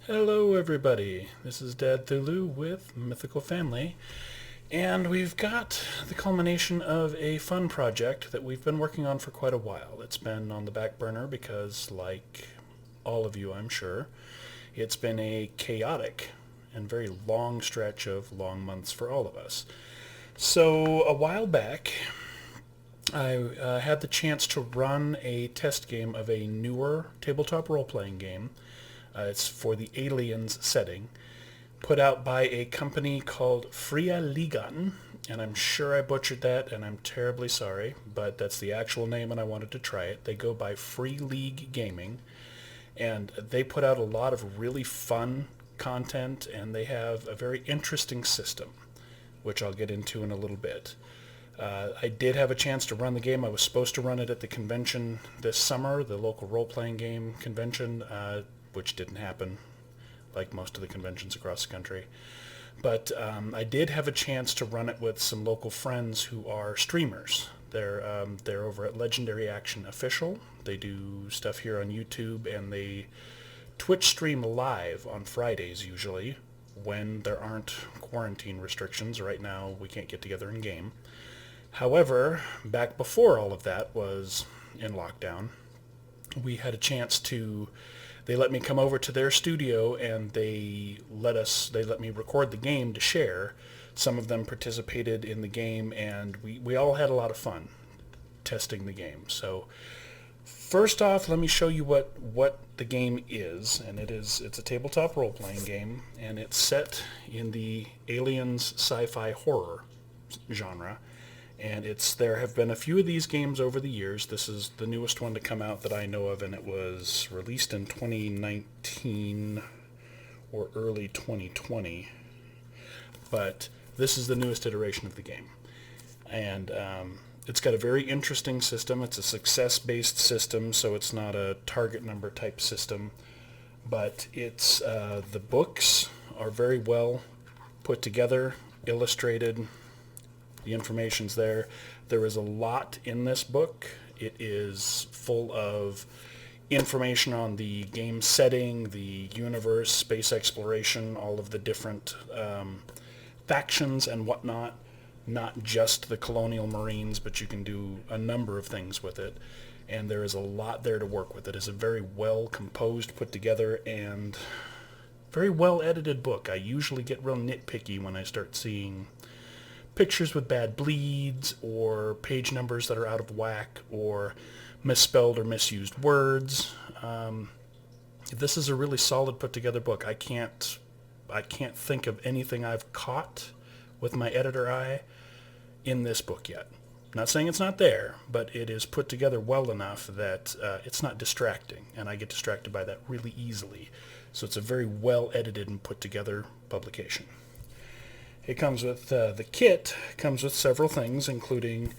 Hello everybody, this is Dad Thulu with Mythical Family, and we've got the culmination of a fun project that we've been working on for quite a while. It's been on the back burner because, like all of you I'm sure, it's been a chaotic and very long stretch of long months for all of us. So a while back, I had the chance to run a test game of a newer tabletop role-playing game. It's for the Aliens setting, put out by a company called Fria Ligan, and I'm sure I butchered that, and I'm terribly sorry, but that's the actual name, and I wanted to try it. They go by Free League Gaming, and they put out a lot of really fun content, and they have a very interesting system, which I'll get into in a little bit. I did have a chance to run the game. I was supposed to run it at the convention this summer, the local role-playing game convention, which didn't happen, like most of the conventions across the country. But I did have a chance to run it with some local friends who are streamers. They're over at Legendary Action Official. They do stuff here on YouTube, and they Twitch stream live on Fridays usually when there aren't quarantine restrictions. Right now we can't get together in game. However, back before all of that was in lockdown, we had a chance to... They let me come over to their studio, and they let me record the game to share. Some of them participated in the game, and we all had a lot of fun testing the game. So first off, let me show you what the game is. And it's a tabletop role-playing game, and it's set in the Aliens sci-fi horror genre. And there have been a few of these games over the years. This is the newest one to come out that I know of, and it was released in 2019 or early 2020. But this is the newest iteration of the game. And it's got a very interesting system. It's a success-based system, so it's not a target number type system. But the books are very well put together, illustrated. The information's there. There is a lot in this book. It is full of information on the game setting, the universe, space exploration, all of the different factions and whatnot. Not just the colonial marines, but you can do a number of things with it. And there is a lot there to work with. It is a very well composed, put together, and very well edited book. I usually get real nitpicky when I start seeing pictures with bad bleeds, or page numbers that are out of whack, or misspelled or misused words. This is a really solid put together book. I can't think of anything I've caught with my editor eye in this book yet. Not saying it's not there, but it is put together well enough that it's not distracting, and I get distracted by that really easily. So it's a very well edited and put together publication. It comes with, the kit comes with several things, including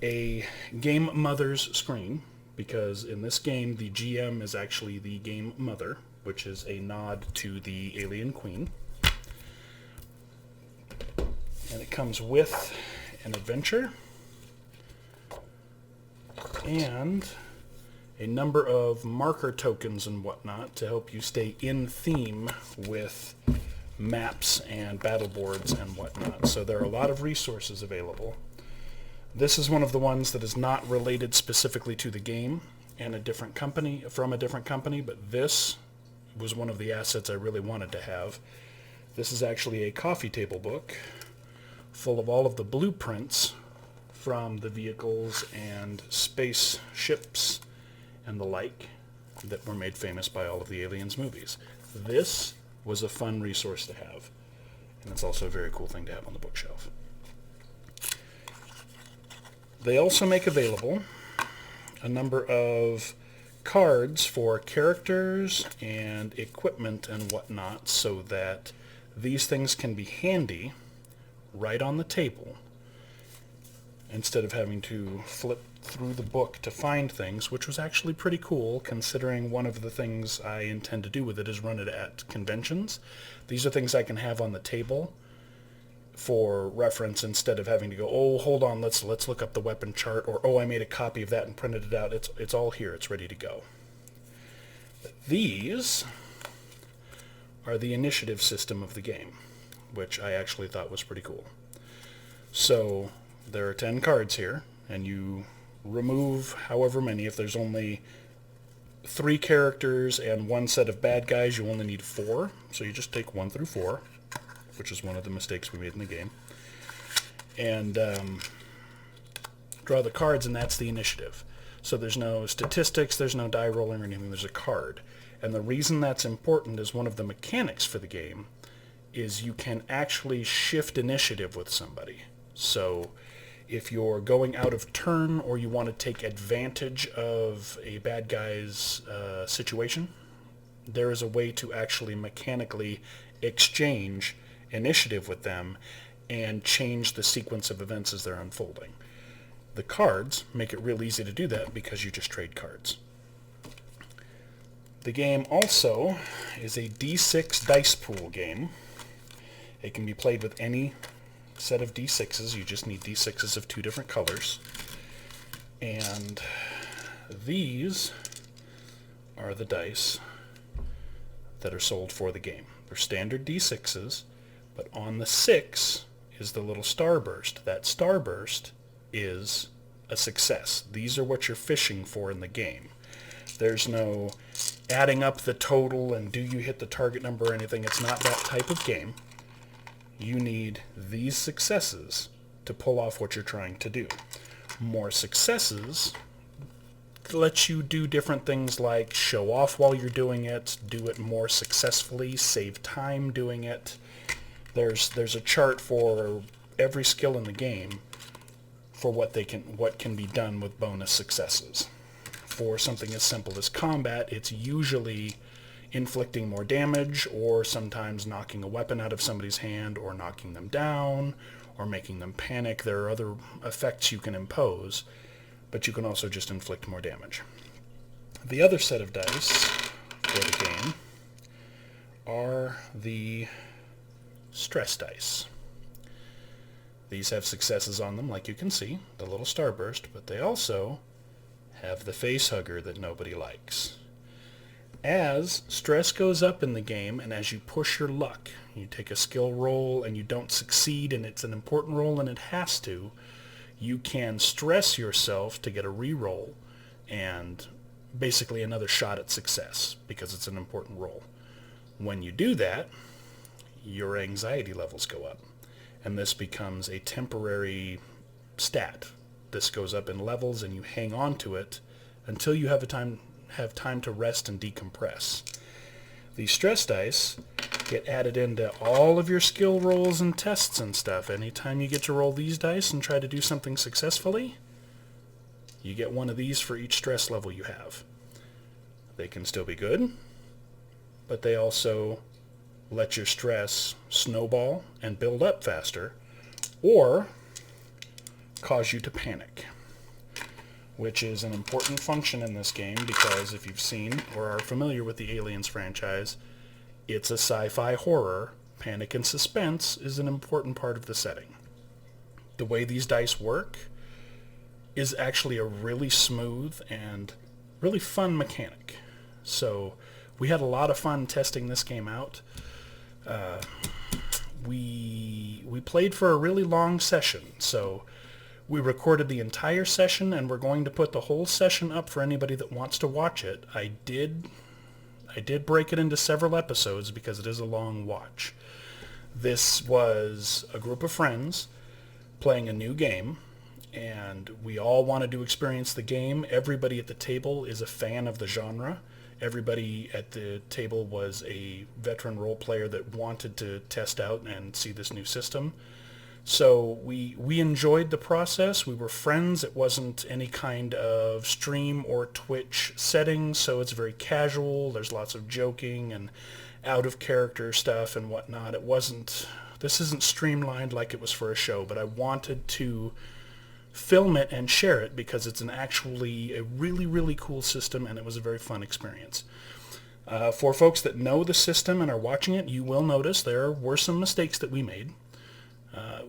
a game mother's screen, because in this game the GM is actually the game mother, which is a nod to the alien queen. And it comes with an adventure and a number of marker tokens and whatnot to help you stay in theme with maps and battle boards and whatnot. So there are a lot of resources available. This is one of the ones that is not related specifically to the game and from a different company, but this was one of the assets I really wanted to have. This is actually a coffee table book full of all of the blueprints from the vehicles and spaceships and the like that were made famous by all of the Aliens movies. This was a fun resource to have, and it's also a very cool thing to have on the bookshelf. They also make available a number of cards for characters and equipment and whatnot, so that these things can be handy right on the table instead of having to flip through the book to find things, which was actually pretty cool, considering one of the things I intend to do with it is run it at conventions. These are things I can have on the table for reference instead of having to go, oh, hold on, let's look up the weapon chart, or oh, I made a copy of that and printed it out. It's all here. It's ready to go. These are the initiative system of the game, which I actually thought was pretty cool. So there are 10 cards here, and you remove however many. If there's only 3 characters and 1 set of bad guys, you only need 4. So you just take 1 through 4, which is one of the mistakes we made in the game, and draw the cards, and that's the initiative. So there's no statistics, there's no die rolling or anything, there's a card. And the reason that's important is one of the mechanics for the game is you can actually shift initiative with somebody. So if you're going out of turn or you want to take advantage of a bad guy's situation, there is a way to actually mechanically exchange initiative with them and change the sequence of events as they're unfolding. The cards make it real easy to do that because you just trade cards. The game also is a D6 dice pool game. It can be played with any set of D6s. You just need D6s of 2 different colors. And these are the dice that are sold for the game. They're standard D6s, but on the 6 is the little starburst. That starburst is a success. These are what you're fishing for in the game. There's no adding up the total and do you hit the target number or anything. It's not that type of game. You need these successes to pull off what you're trying to do. More successes lets you do different things like show off while you're doing it, do it more successfully, save time doing it. There's a chart for every skill in the game for what can be done with bonus successes. For something as simple as combat, it's usually inflicting more damage, or sometimes knocking a weapon out of somebody's hand, or knocking them down, or making them panic. There are other effects you can impose, but you can also just inflict more damage. The other set of dice for the game are the stress dice. These have successes on them, like you can see, the little starburst, but they also have the face hugger that nobody likes. As stress goes up in the game, and as you push your luck, you take a skill roll and you don't succeed, and it's an important roll and it has to, you can stress yourself to get a re-roll and basically another shot at success because it's an important roll. When you do that, your anxiety levels go up, and this becomes a temporary stat. This goes up in levels, and you hang on to it until you have time to rest and decompress. These stress dice get added into all of your skill rolls and tests and stuff. Anytime you get to roll these dice and try to do something successfully, you get one of these for each stress level you have. They can still be good, but they also let your stress snowball and build up faster, or cause you to panic, which is an important function in this game because if you've seen or are familiar with the Aliens franchise, it's a sci-fi horror. Panic and suspense is an important part of the setting. The way these dice work is actually a really smooth and really fun mechanic. So we had a lot of fun testing this game out. We played for a really long session, so we recorded the entire session, and we're going to put the whole session up for anybody that wants to watch it. I did break it into several episodes because it is a long watch. This was a group of friends playing a new game, and we all wanted to experience the game. Everybody at the table is a fan of the genre. Everybody at the table was a veteran role player that wanted to test out and see this new system. So we enjoyed the process. We were friends. It wasn't any kind of stream or Twitch setting, so it's very casual. There's lots of joking and out-of-character stuff and whatnot. This isn't streamlined like it was for a show, but I wanted to film it and share it because it's actually a really, really cool system, and it was a very fun experience. For folks that know the system and are watching it, you will notice there were some mistakes that we made.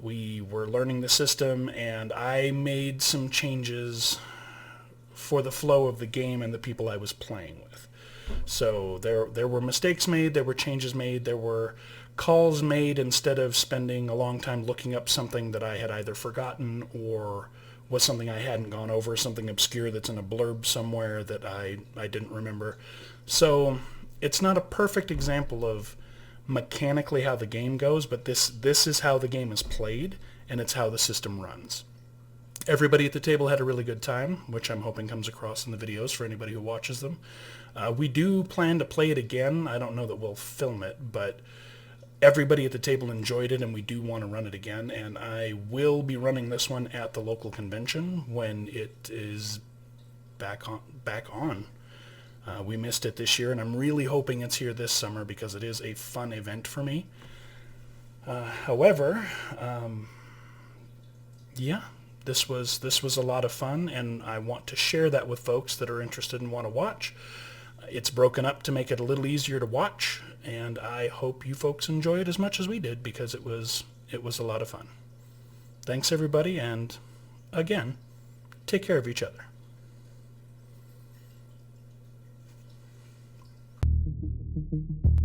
We were learning the system, and I made some changes for the flow of the game and the people I was playing with. So there were mistakes made, there were changes made, there were calls made instead of spending a long time looking up something that I had either forgotten or was something I hadn't gone over, something obscure that's in a blurb somewhere that I didn't remember. So it's not a perfect example of mechanically how the game goes, but this is how the game is played, and it's how the system runs. Everybody at the table had a really good time, which I'm hoping comes across in the videos for anybody who watches them. We do plan to play it again. I don't know that we'll film it, but everybody at the table enjoyed it, and we do want to run it again, and I will be running this one at the local convention when it is back on. We missed it this year, and I'm really hoping it's here this summer because it is a fun event for me. However, yeah, this was a lot of fun, and I want to share that with folks that are interested and want to watch. It's broken up to make it a little easier to watch, and I hope you folks enjoy it as much as we did because it was a lot of fun. Thanks everybody, and again, take care of each other. Thank you.